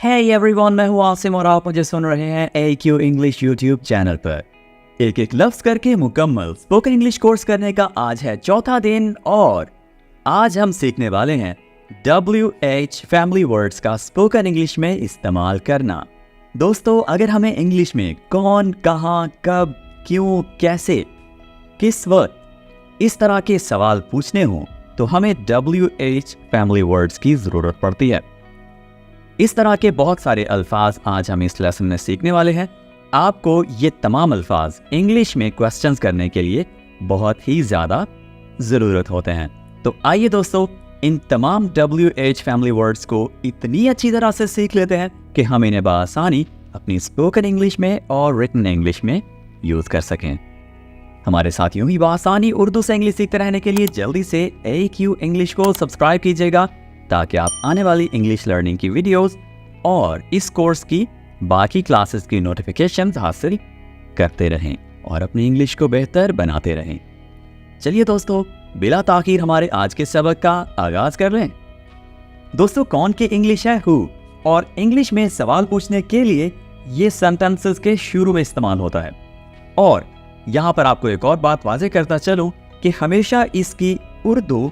Hey everyone, मैं हूँ आसिम और आप मुझे सुन रहे हैं AQ इंग्लिश यूट्यूब चैनल पर। एक एक लफ्ज करके मुकम्मल स्पोकन इंग्लिश कोर्स करने का आज है चौथा दिन और आज हम सीखने वाले हैं WH फैमिली वर्ड्स का स्पोकन इंग्लिश में इस्तेमाल करना। दोस्तों, अगर हमें इंग्लिश में कौन, कहाँ, कब, क्यों, कैसे, किस वक्त इस तरह के सवाल पूछने हों तो हमें WH फैमिली वर्ड्स की ज़रूरत पड़ती है। इस तरह के बहुत सारे अल्फाज आज हम इस लेसन में सीखने वाले हैं। आपको ये तमाम अल्फाज इंग्लिश में क्वेश्चंस करने के लिए बहुत ही ज़्यादा ज़रूरत होते हैं। तो आइए दोस्तों, इन तमाम WH फैमिली वर्ड्स को इतनी अच्छी तरह से सीख लेते हैं कि हम इन्हें बआसानी अपनी स्पोकन इंग्लिश में और रिटन इंग्लिश में यूज़ कर सकें। हमारे साथियों ही बआसानी उर्दू से इंग्लिश सीखते रहने के लिए जल्दी से AQ इंग्लिश को सब्सक्राइब कीजिएगा ताकि आप आने वाली इंग्लिश लर्निंग की वीडियोस और इस कोर्स की बाकी क्लासेस की नोटिफिकेशंस हासिल करते रहें और अपनी इंग्लिश को बेहतर बनाते रहें। चलिए दोस्तों, बिला ताखीर हमारे आज के सबक का आगाज कर लें। दोस्तों, कौन की इंग्लिश है हु, और इंग्लिश में सवाल पूछने के लिए ये सेंटेंसेस के शुरू में इस्तेमाल होता है। और यहाँ पर आपको एक और बात वाज़ेह करता चलूं कि हमेशा इसकी उर्दू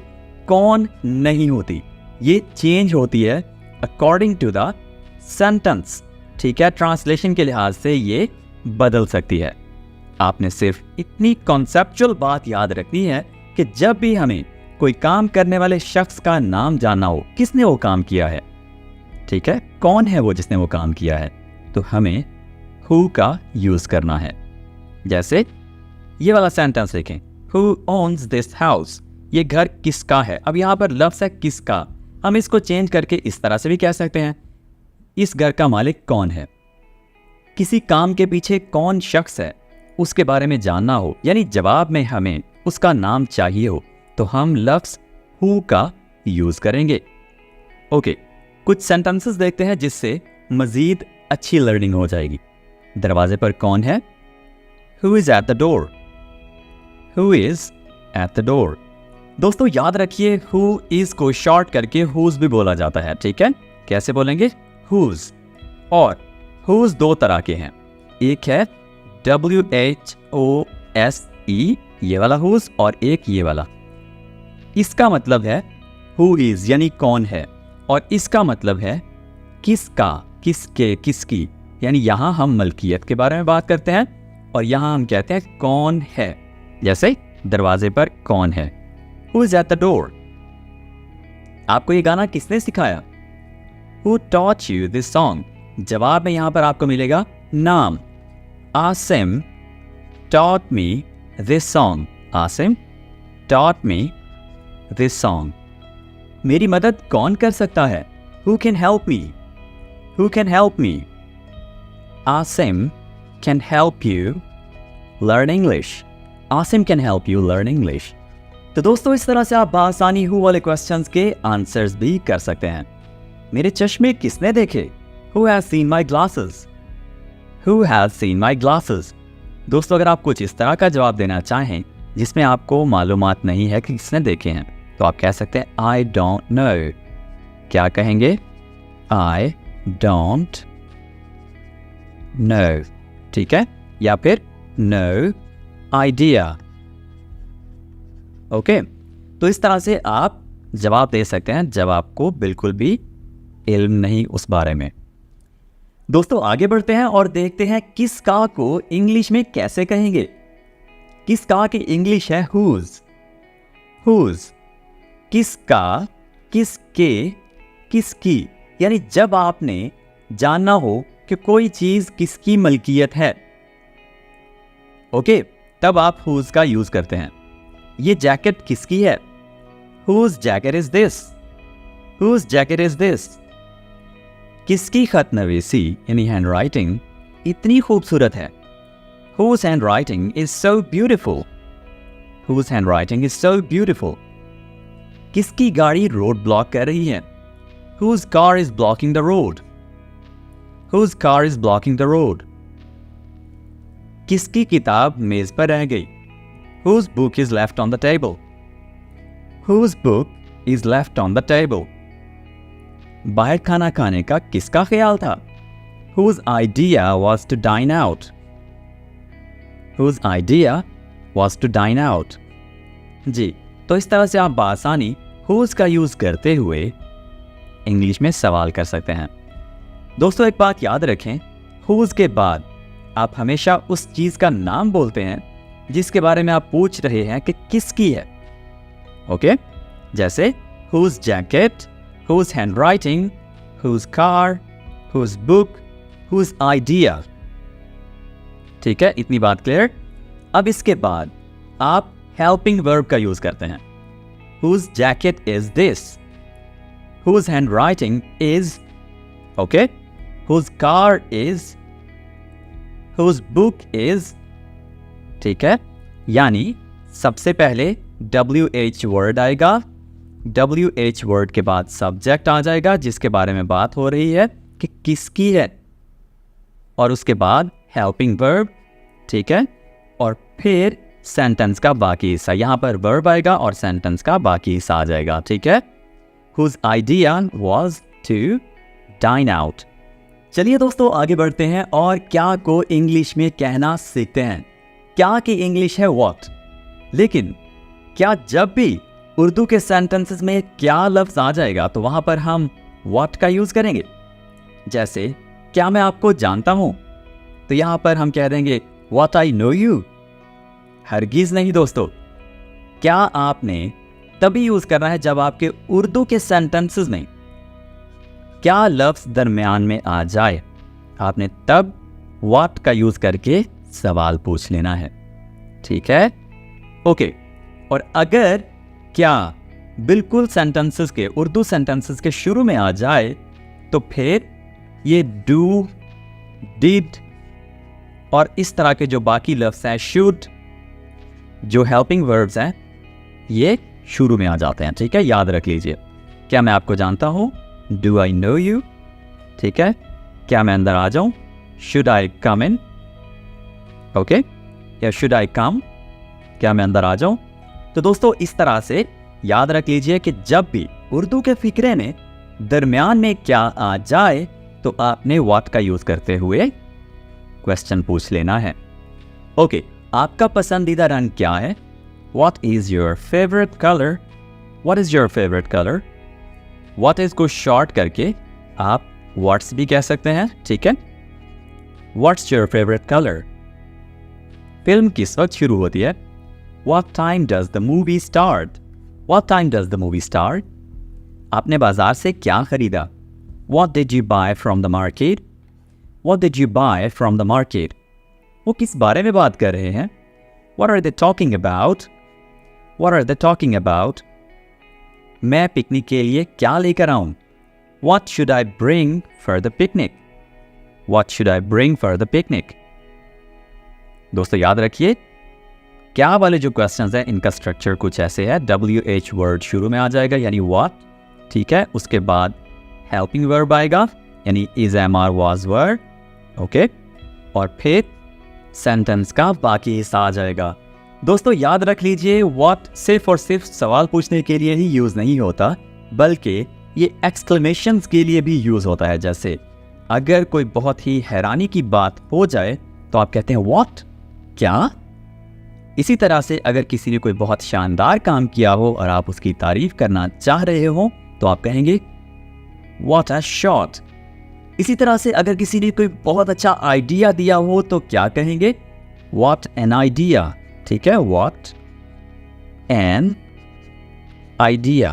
कौन नहीं होती, ये चेंज होती है अकॉर्डिंग टू द सेंटेंस। ठीक है, ट्रांसलेशन के लिहाज से ये बदल सकती है। आपने सिर्फ इतनी कॉन्सेप्चुअल बात याद रखनी है कि जब भी हमें कोई काम करने वाले शख्स का नाम जानना हो, किसने वो काम किया है, ठीक है, कौन है वो जिसने वो काम किया है, तो हमें हु का यूज करना है। जैसे ये वाला सेंटेंस देखें, हु ओन्स दिस हाउस, ये घर किसका है। अब यहाँ पर लफ्ज़ है किसका, हम इसको चेंज करके इस तरह से भी कह सकते हैं, इस घर का मालिक कौन है। किसी काम के पीछे कौन शख्स है उसके बारे में जानना हो, यानी जवाब में हमें उसका नाम चाहिए हो, तो हम लफ्ज़ हु का यूज करेंगे। ओके, कुछ सेंटेंसेस देखते हैं जिससे मजीद अच्छी लर्निंग हो जाएगी। दरवाजे पर कौन है, who is at the door, who is at the door. दोस्तों याद रखिए, हु इज को शॉर्ट करके हुज भी बोला जाता है। ठीक है, कैसे बोलेंगे, हुज। और हुज दो तरह के हैं, एक है WHOSE ये वाला हुज, और एक ये वाला। इसका मतलब है हु इज यानी कौन है, और इसका मतलब है किसका, किसके, किसकी, यानी यहां हम मलकियत के बारे में बात करते हैं और यहां हम कहते हैं कौन है। जैसे दरवाजे पर कौन है, Who is at the door? आपको ये गाना किसने सिखाया, Who taught you this song? जवाब में यहां पर आपको मिलेगा नाम, Asim taught me this song. Asim taught me this song. मेरी मदद कौन कर सकता है, Who can help me? Who can help me? Asim can help you learn English. Asim can help you learn English. तो दोस्तों, इस तरह से आप बआसानी हु वाले क्वेश्चंस के आंसर्स भी कर सकते हैं। मेरे चश्मे किसने देखे, Who has seen my glasses? Who has seen my glasses? दोस्तों, अगर आप कुछ इस तरह का जवाब देना चाहें जिसमें आपको मालूमात नहीं है कि किसने देखे हैं, तो आप कह सकते हैं I don't know. क्या कहेंगे, I don't know. ठीक है, या फिर no idea. ओके, तो इस तरह से आप जवाब दे सकते हैं जब आपको बिल्कुल भी इल्म नहीं उस बारे में। दोस्तों आगे बढ़ते हैं और देखते हैं किस का को इंग्लिश में कैसे कहेंगे। किस का की इंग्लिश है हुज। हुज किसका, किसके, किसकी, यानी जब आपने जानना हो कि कोई चीज किसकी मलकियत है, ओके, तब आप हुज का यूज करते हैं। ये जैकेट किसकी है, Whose jacket is this? Whose jacket is this? किसकी खतनवीसी यानी हैंड राइटिंग इतनी खूबसूरत है, Whose handwriting is so beautiful? Whose handwriting is so beautiful? किसकी गाड़ी रोड ब्लॉक कर रही है, Whose car is blocking the road? Whose car is blocking the road? किसकी किताब मेज पर रह गई, Whose book is left on the table? Whose book is left on the table? बाहर खाना खाने का किसका ख्याल था? Whose idea was to dine out? Whose idea was to dine out? जी, तो इस तरह से आप बआसानी whose का यूज करते हुए इंग्लिश में सवाल कर सकते हैं। दोस्तों एक बात याद रखें, whose के बाद आप हमेशा उस चीज का नाम बोलते हैं जिसके बारे में आप पूछ रहे हैं कि किसकी है। ओके, जैसे whose jacket, whose handwriting, whose car, whose book, whose idea। ठीक है, इतनी बात क्लियर। अब इसके बाद आप हेल्पिंग वर्ब का यूज करते हैं। Whose jacket is this? Whose handwriting is? Okay? Whose car is? Whose book is? ठीक है, यानी सबसे पहले WH वर्ड आएगा, WH वर्ड के बाद सब्जेक्ट आ जाएगा जिसके बारे में बात हो रही है कि किसकी है, और उसके बाद हेल्पिंग वर्ब। ठीक है, और फिर सेंटेंस का बाकी हिस्सा, यहां पर वर्ब आएगा और सेंटेंस का बाकी हिस्सा आ जाएगा। ठीक है, Whose idea was to dine out। चलिए दोस्तों आगे बढ़ते हैं और क्या को इंग्लिश में कहना सीखते हैं। क्या की इंग्लिश है what, लेकिन क्या जब भी उर्दू के सेंटेंसेस में क्या लफ्ज आ जाएगा तो वहां पर हम what का यूज करेंगे। जैसे क्या मैं आपको जानता हूं, तो यहां पर हम कह देंगे what I know you। हरगिज नहीं दोस्तों, क्या आपने तभी यूज करना है जब आपके उर्दू के सेंटेंसेस में क्या लफ्ज दरमियान में आ जाए, आपने तब what का यूज करके सवाल पूछ लेना है। ठीक है, ओके। और अगर क्या बिल्कुल सेंटेंसेस के, उर्दू सेंटेंसेस के शुरू में आ जाए तो फिर ये डू, डिड और इस तरह के जो बाकी लफ्ज हैं, शुड, जो हेल्पिंग वर्ब्स हैं, ये शुरू में आ जाते हैं। ठीक है, याद रख लीजिए। क्या मैं आपको जानता हूं, डू आई नो यू। ठीक है, क्या मैं अंदर आ जाऊं, should I come in. Okay, या शुड आई कम, क्या मैं अंदर आ जाऊं। तो दोस्तों इस तरह से याद रख लीजिए कि जब भी उर्दू के फिक्रे में दरमियान में क्या आ जाए तो आपने व्हाट का यूज करते हुए क्वेश्चन पूछ लेना है। ओके, आपका पसंदीदा रंग क्या है? What is your favorite color? What is your favorite color? What is को शॉर्ट करके आप what's भी कह सकते हैं। ठीक है, What's your favorite color? Film किस वक्त शुरू होती है? What time does the movie start? What time does the movie start? आपने बाजार से क्या खरीदा? What did you buy from the market? What did you buy from the market? वो किस बारे में बात कर रहे हैं? What are they talking about? What are they talking about? मैं पिकनिक के लिए क्या लेकर आऊं? What should I bring for the picnic? What should I bring for the picnic? दोस्तों याद रखिए, क्या वाले जो क्वेश्चंस हैं इनका स्ट्रक्चर कुछ ऐसे है। WH वर्ड शुरू में आ जाएगा यानी what, ठीक है, उसके बाद हेल्पिंग वर्ब आएगा यानी is, am, are, was, were, okay, और फिर सेंटेंस का बाकी हिस्सा आ जाएगा। दोस्तों याद रख लीजिए, what सिर्फ और सिर्फ सवाल पूछने के लिए ही यूज नहीं होता, बल्कि ये एक्सक्लेमेशंस के लिए भी यूज होता है। जैसे अगर कोई बहुत ही हैरानी की बात हो जाए तो आप कहते हैं what, क्या। इसी तरह से अगर किसी ने कोई बहुत शानदार काम किया हो और आप उसकी तारीफ करना चाह रहे हो तो आप कहेंगे what a shot। इसी तरह से अगर किसी ने कोई बहुत अच्छा आइडिया दिया हो तो क्या कहेंगे, what an idea। ठीक है, what an idea।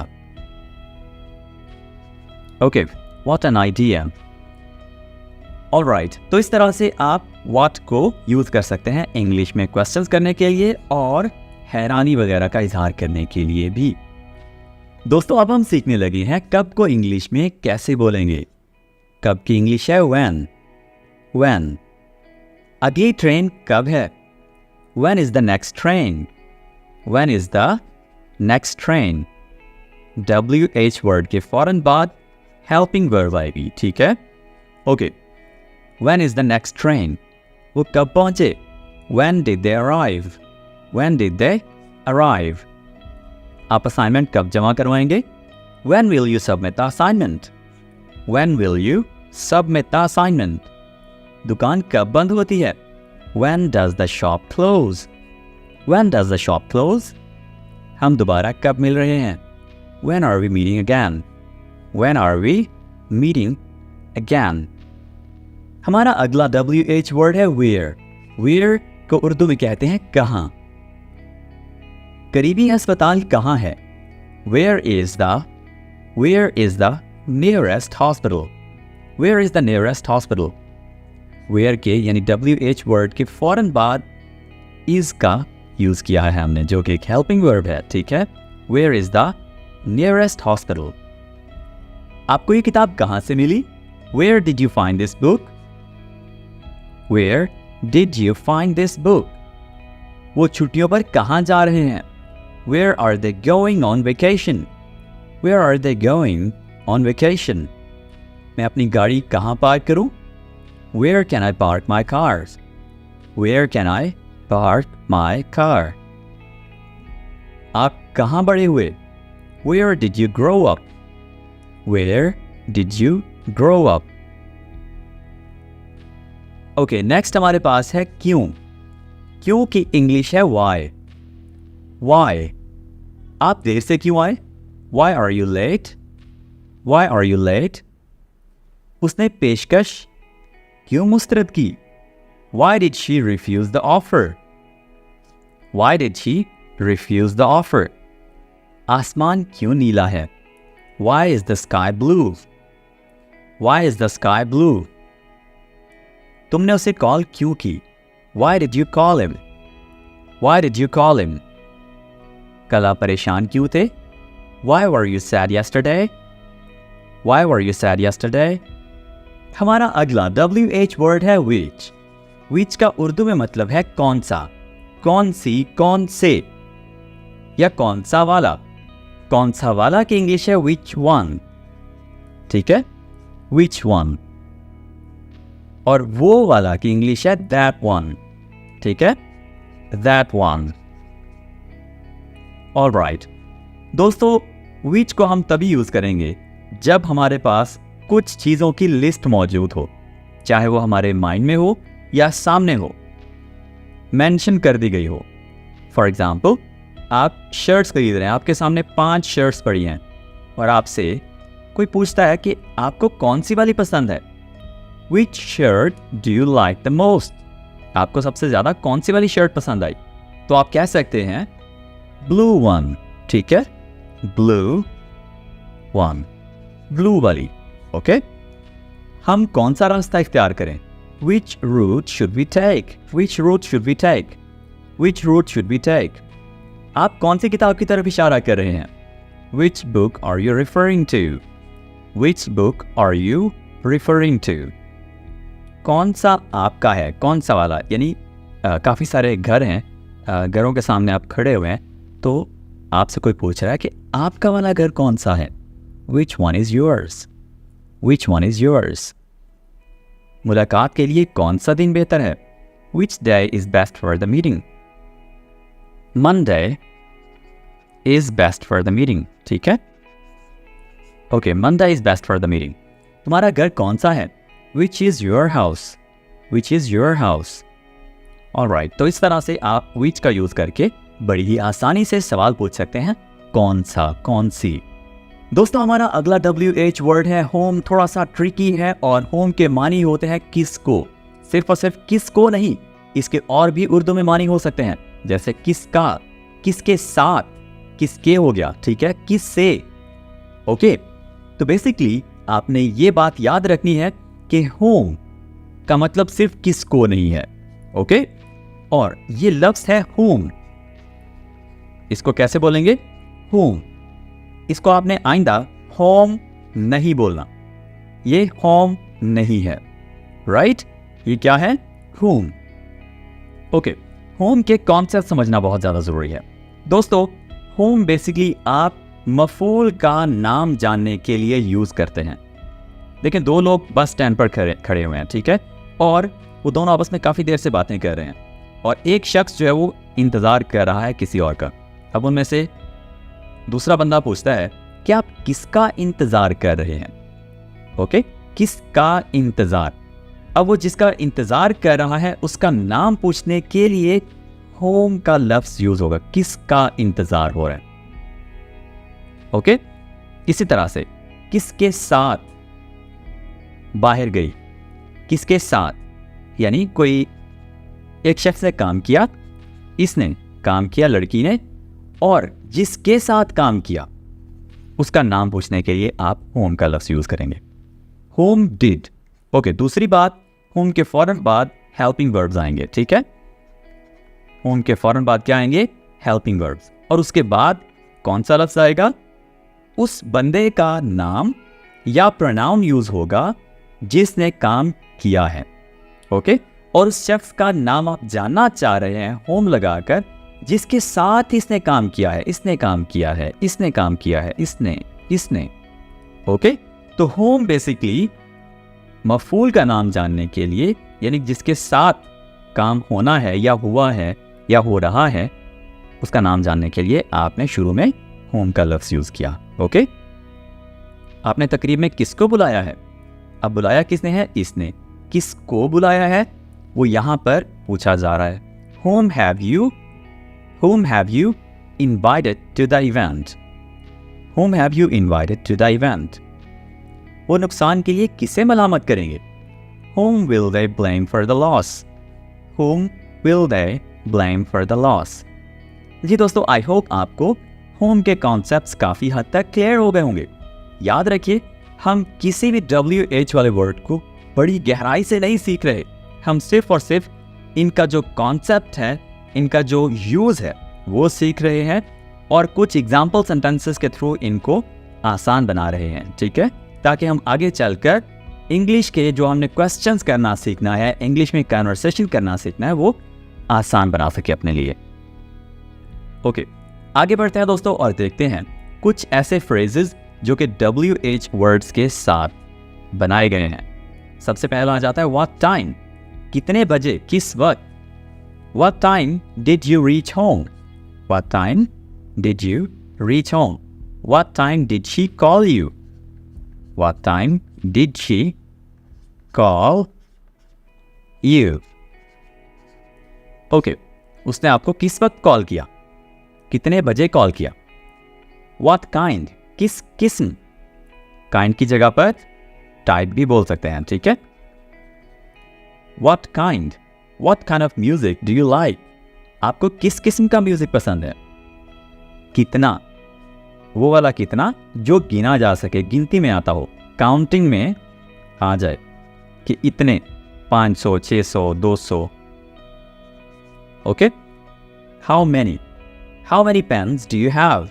Okay, what an idea। Alright, तो इस तरह से आप what को यूज कर सकते हैं इंग्लिश में क्वेश्चंस करने के लिए और हैरानी वगैरह का इजहार करने के लिए भी। दोस्तों अब हम सीखने लगे हैं कब को इंग्लिश में कैसे बोलेंगे। कब की इंग्लिश है when। when। अगली ट्रेन कब है? When is the next train? When is the next train? WH word के फौरन बाद हेल्पिंग वर्ब आएगी। ठीक है, okay. When is the next train? वो कब पहुंचे? When did they arrive? When did they arrive? आप असाइनमेंट कब जमा करवाएंगे? When will you submit the assignment? When will you submit the assignment? दुकान कब बंद होती है? When does the shop close? When does the shop close? हम दोबारा कब मिल रहे हैं? When are we meeting again? When are we meeting again? हमारा अगला WH वर्ड है where. Where को उर्दू में कहते हैं कहाँ. करीबी अस्पताल कहाँ है? Where is the nearest hospital? Where is the nearest hospital? Where के यानी WH वर्ड के फौरन बाद is का यूज किया है हमने, जो कि एक हेल्पिंग वर्ब है. ठीक है. Where is the nearest hospital? आपको ये किताब कहाँ से मिली? Where did you find this book? Where did you find this book? वो छुट्टियों पर कहाँ जा रहे हैं? Where are they going on vacation? Where are they going on vacation? मैं अपनी गाड़ी कहाँ पार्क करूँ? Where can I park my cars? Where can I park my car? आप कहाँ बड़े हुए? Where did you grow up? Where did you grow up? Okay, next हमारे पास है क्यों. क्यों की इंग्लिश है why. Why? आप देर से क्यों आए? Why are you late? Why are you late? उसने पेशकश क्यों मुस्तरद की? Why did she refuse the offer? Why did she refuse the offer? आसमान क्यों नीला है? Why is the sky blue? Why is the sky blue? तुमने उसे कॉल क्यों की? Why did you call him? Why did you call him? कल आप परेशान क्यों थे? Why were you sad yesterday? Why were you sad yesterday? हमारा अगला WH वर्ड है which. Which का उर्दू में मतलब है कौन सा, कौन सी, कौन से, या कौन सा वाला. कौन सा वाला की इंग्लिश है which one. ठीक है. Which one. और वो वाला की इंग्लिश है that one. ठीक है. That one. All right. दोस्तों, which को हम तभी यूज करेंगे जब हमारे पास कुछ चीजों की लिस्ट मौजूद हो, चाहे वो हमारे माइंड में हो या सामने हो, मेंशन कर दी गई हो. फॉर एग्जाम्पल, आप शर्ट्स खरीद रहे हैं, आपके सामने 5 शर्ट्स पड़ी हैं और आपसे कोई पूछता है कि आपको कौन सी वाली पसंद है. Which shirt do you like the most? आपको सबसे ज्यादा कौन सी वाली शर्ट पसंद आई? तो आप कह सकते हैं blue one. ठीक है. blue one. blue वाली. ओके. हम कौन सा रास्ता इख्तियार करें? Which route should we take? Which route should we take? Which route should we take? आप कौन सी किताब की तरफ इशारा कर रहे हैं? Which book are you referring to? Which book are you referring to? कौन सा आपका है, कौन सा वाला, यानी काफ़ी सारे घर हैं, घरों के सामने आप खड़े हुए हैं, तो आपसे कोई पूछ रहा है कि आपका वाला घर कौन सा है. Which one is yours? Which one is yours? मुलाकात के लिए कौन सा दिन बेहतर है? Which day is best for the meeting? Monday is best for the meeting. ठीक है. Okay, Monday is best for the meeting. तुम्हारा घर कौन सा है? Which is your house? Which is your house? Alright, तो इस तरह से आप which का यूज करके बड़ी ही आसानी से सवाल पूछ सकते हैं, कौन सा, कौन सी. दोस्तों, हमारा अगला WH वर्ड है होम. थोड़ा सा ट्रिकी है और होम के मानी होते हैं किसको. सिर्फ और सिर्फ किसको नहीं, इसके और भी उर्दू में मानी हो सकते हैं, जैसे किसका, किसके साथ, किसके हो गया. ठीक है. किससे. ओके. तो बेसिकली आपने ये बात याद रखनी है कि होम का मतलब सिर्फ किसको नहीं है. ओके. और ये लफ्ज है होम. इसको कैसे बोलेंगे? होम. इसको आपने आइंदा होम नहीं बोलना. ये होम नहीं है. राइट. ये क्या है? होम. ओके. होम के कॉन्सेप्ट समझना बहुत ज्यादा जरूरी है. दोस्तों, होम बेसिकली आप मफूल का नाम जानने के लिए यूज करते हैं. देखिए, 2 लोग बस स्टैंड पर खड़े हुए हैं. ठीक है. और वो दोनों आपस में काफी देर से बातें कर रहे हैं और एक शख्स जो है वो इंतजार कर रहा है किसी और का. अब उनमें से दूसरा बंदा पूछता है कि आप किसका इंतजार कर रहे हैं. ओके, किसका इंतजार। अब वो जिसका इंतजार कर रहा है उसका नाम पूछने के लिए होम का लफ्ज यूज होगा, किसका इंतजार हो रहा है। ओके, इसी तरह से किसके साथ बाहर गई, किसके साथ, यानी कोई एक शख्स ने काम किया, इसने काम किया, लड़की ने, और जिसके साथ काम किया उसका नाम पूछने के लिए आप होम का लफ्ज यूज करेंगे, होम डिड। ओके, दूसरी बात, होम के फौरन बाद हेल्पिंग वर्ब्स आएंगे, ठीक है। होम के फौरन बाद क्या आएंगे, हेल्पिंग वर्ब्स, और उसके बाद कौन सा लफ्ज आएगा, उस बंदे का नाम या प्रोनाउन यूज होगा जिसने काम किया है। ओके, और उस शख्स का नाम आप जानना चाह रहे हैं होम लगाकर, जिसके साथ इसने काम किया है, इसने काम किया है, इसने काम किया है, इसने। ओके, तो होम बेसिकली मफूल का नाम जानने के लिए, यानी जिसके साथ काम होना है या हुआ है या हो रहा है, उसका नाम जानने के लिए आपने शुरू में होम का लफ्ज यूज किया। ओके, आपने तकरीब में किसको बुलाया है, अब बुलाया किसने है, इसने। किसको बुलाया है वो यहां पर पूछा जा रहा है, whom have you invited to the event, whom have you invited to the event। वो नुकसान के लिए किसे मलामत करेंगे, whom will they blame for the loss, whom will they blame for the loss। जी दोस्तों, आई होप आपको होम के concepts काफ़ी हद तक क्लियर हो गए होंगे। याद रखिए, हम किसी भी WH वाले वर्ड को बड़ी गहराई से नहीं सीख रहे, हम सिर्फ और सिर्फ इनका जो कॉन्सेप्ट है, इनका जो यूज़ है वो सीख रहे हैं, और कुछ एग्जाम्पल सेंटेंसेस के थ्रू इनको आसान बना रहे हैं, ठीक है, ताकि हम आगे चलकर इंग्लिश के जो हमने क्वेश्चंस करना सीखना है, इंग्लिश में कन्वर्सेशन करना सीखना है, वो आसान बना सके अपने लिए। ओके, आगे बढ़ते हैं दोस्तों और देखते हैं कुछ ऐसे फ्रेजेस जो कि WH वर्ड्स के साथ बनाए गए हैं। सबसे पहला आ जाता है व्हाट टाइम, कितने बजे, किस वक्त। What time did you reach home, what time did you reach home. What time did she call you, what time did she call you. Okay, उसने आपको किस वक्त कॉल किया, कितने बजे कॉल किया। व्हाट काइंड, किस किस्म, काइंड की जगह पर टाइप भी बोल सकते हैं, ठीक है। What kind of music do you like, आपको किस किस्म का म्यूजिक पसंद है। कितना, वो वाला कितना जो गिना जा सके, गिनती में आता हो, काउंटिंग में आ जाए कि इतने, 500, 600, 200। Okay, how many pens do you have,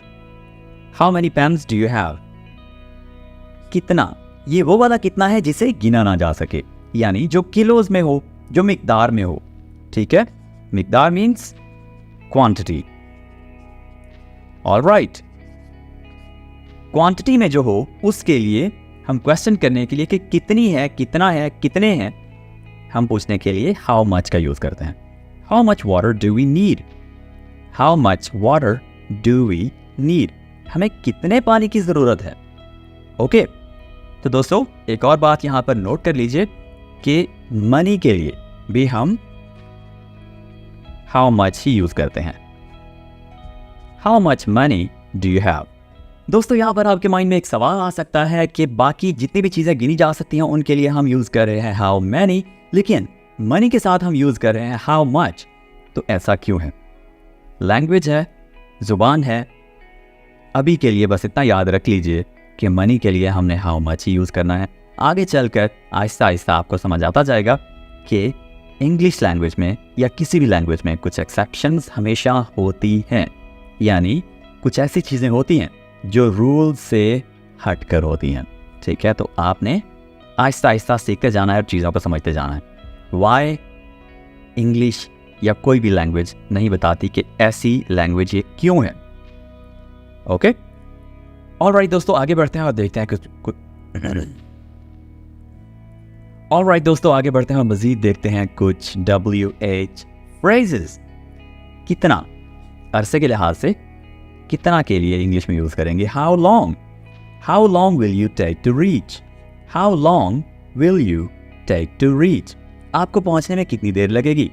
how many pens do you have. कितना, ये वो वाला कितना है जिसे गिना ना जा सके, यानी जो किलोज में हो, जो मिकदार में हो, ठीक है। मिकदार मीन्स क्वांटिटी। ऑलराइट, क्वांटिटी में जो हो उसके लिए हम क्वेश्चन करने के लिए कि कितनी है, कितना है, कितने हैं, हम पूछने के लिए हाउ मच का यूज करते हैं। How much water do we need, how much water do we need, हमें कितने पानी की जरूरत है। ओके, तो दोस्तों एक और बात यहां पर नोट कर लीजिए कि मनी के लिए भी हम हाउ मच ही यूज करते हैं। How much money do you have. दोस्तों यहां पर आपके माइंड में एक सवाल आ सकता है कि बाकी जितनी भी चीजें गिनी जा सकती हैं उनके लिए हम यूज कर रहे हैं हाउ मैनी, लेकिन मनी के साथ हम यूज कर रहे हैं हाउ मच, तो ऐसा क्यों है। लैंग्वेज है, जुबान है, अभी के लिए बस इतना याद रख लीजिए कि मनी के लिए हमने हाउ मच ही यूज करना है। आगे चलकर आहिस्ता आहिस्ता आपको समझ आता जाएगा कि इंग्लिश लैंग्वेज में या किसी भी लैंग्वेज में कुछ एक्सेप्शंस हमेशा होती हैं, यानी कुछ ऐसी चीज़ें होती हैं जो रूल से हट कर होती हैं, ठीक है। तो आपने आहिस्ता आहिस्ता सीखते जाना है और चीज़ों को समझते जाना है। वाई इंग्लिश या कोई भी लैंग्वेज नहीं बताती कि ऐसी लैंग्वेज ये क्यों है। ओके, ऑलराइट दोस्तों आगे बढ़ते हैं और देखते हैं कुछ ऑलराइट दोस्तों आगे बढ़ते हैं और मजीद देखते हैं कुछ WH फ्रेजेस। कितना, अरसे के लिहाज से कितना के लिए इंग्लिश में यूज करेंगे how long will you take to reach, how long will you take to reach? आपको पहुंचने में कितनी देर लगेगी?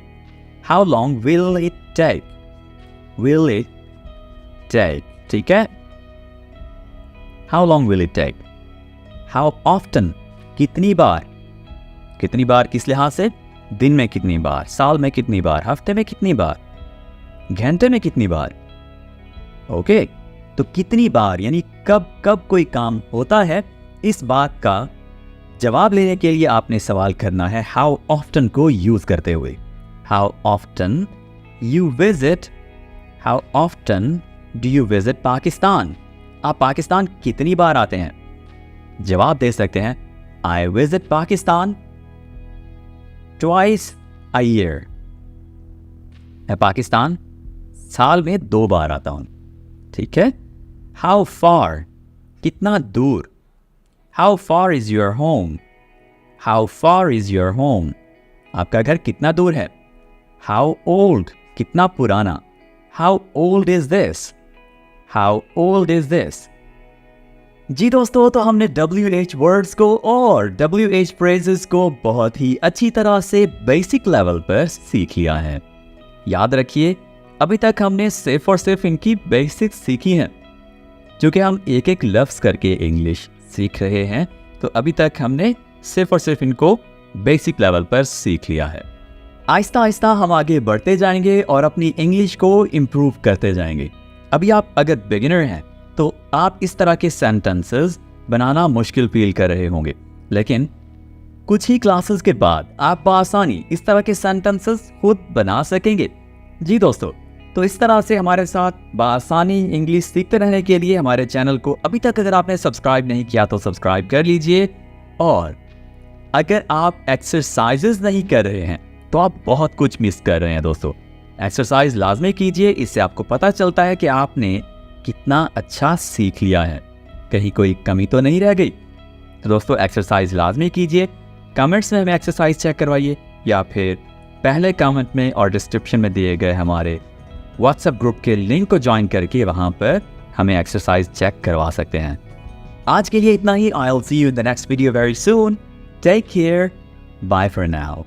How long will it take? Will it take, ठीक है? How long will it take? How often, कितनी बार? कितनी बार किस लिहाज से? दिन में कितनी बार, साल में कितनी बार, हफ्ते में कितनी बार, घंटे में कितनी बार? ओके, तो कितनी बार यानी कब कब कोई काम होता है, इस बात का जवाब लेने के लिए आपने सवाल करना है हाउ ऑफ्टन को यूज करते हुए। How often you visit, how often do you visit Pakistan? आप पाकिस्तान कितनी बार आते हैं? जवाब दे सकते हैं I visit Pakistan twice a year. मैं पाकिस्तान साल में 2 बार आता हूं, ठीक है? हाउ फार, कितना दूर? How far is your home? How far is your home? आपका घर कितना दूर है? हाउ ओल्ड, कितना पुराना? How old is this? How old is this? जी दोस्तों, तो हमने WH वर्ड्स को और WH फ्रेजेस को बहुत ही अच्छी तरह से बेसिक लेवल पर सीख लिया है। याद रखिए, अभी तक हमने सिर्फ और सिर्फ इनकी बेसिक्स सीखी हैं। चूंकि हम एक एक लफ्ज करके इंग्लिश सीख रहे हैं, तो अभी तक हमने सिर्फ और सिर्फ इनको बेसिक लेवल पर सीख लिया है। आहिस्ता आहिस्ता हम आगे बढ़ते जाएंगे और अपनी इंग्लिश को इम्प्रूव करते जाएंगे। अभी आप अगर बिगिनर हैं तो आप इस तरह के सेंटेंसेस बनाना मुश्किल फील कर रहे होंगे, लेकिन कुछ ही क्लासेस के बाद आप बआसानी इस तरह के सेंटेंसेस खुद बना सकेंगे। जी दोस्तों, तो इस तरह से हमारे साथ बआसानी इंग्लिश सीखते रहने के लिए हमारे चैनल को अभी तक अगर आपने सब्सक्राइब नहीं किया तो सब्सक्राइब कर लीजिए। और अगर आप एक्सरसाइजेस नहीं कर रहे हैं तो आप बहुत कुछ मिस कर रहे हैं दोस्तों। एक्सरसाइज लाजमी कीजिए, इससे आपको पता चलता है कि आपने कितना अच्छा सीख लिया है, कहीं कोई कमी तो नहीं रह गई। तो दोस्तों एक्सरसाइज लाजमी कीजिए, कमेंट्स में हमें एक्सरसाइज चेक करवाइए या फिर पहले कमेंट में और डिस्क्रिप्शन में दिए गए हमारे व्हाट्सएप ग्रुप के लिंक को ज्वाइन करके वहां पर हमें एक्सरसाइज चेक करवा सकते हैं। आज के लिए इतना ही। I will see you in the next video very soon. Take care, bye for now.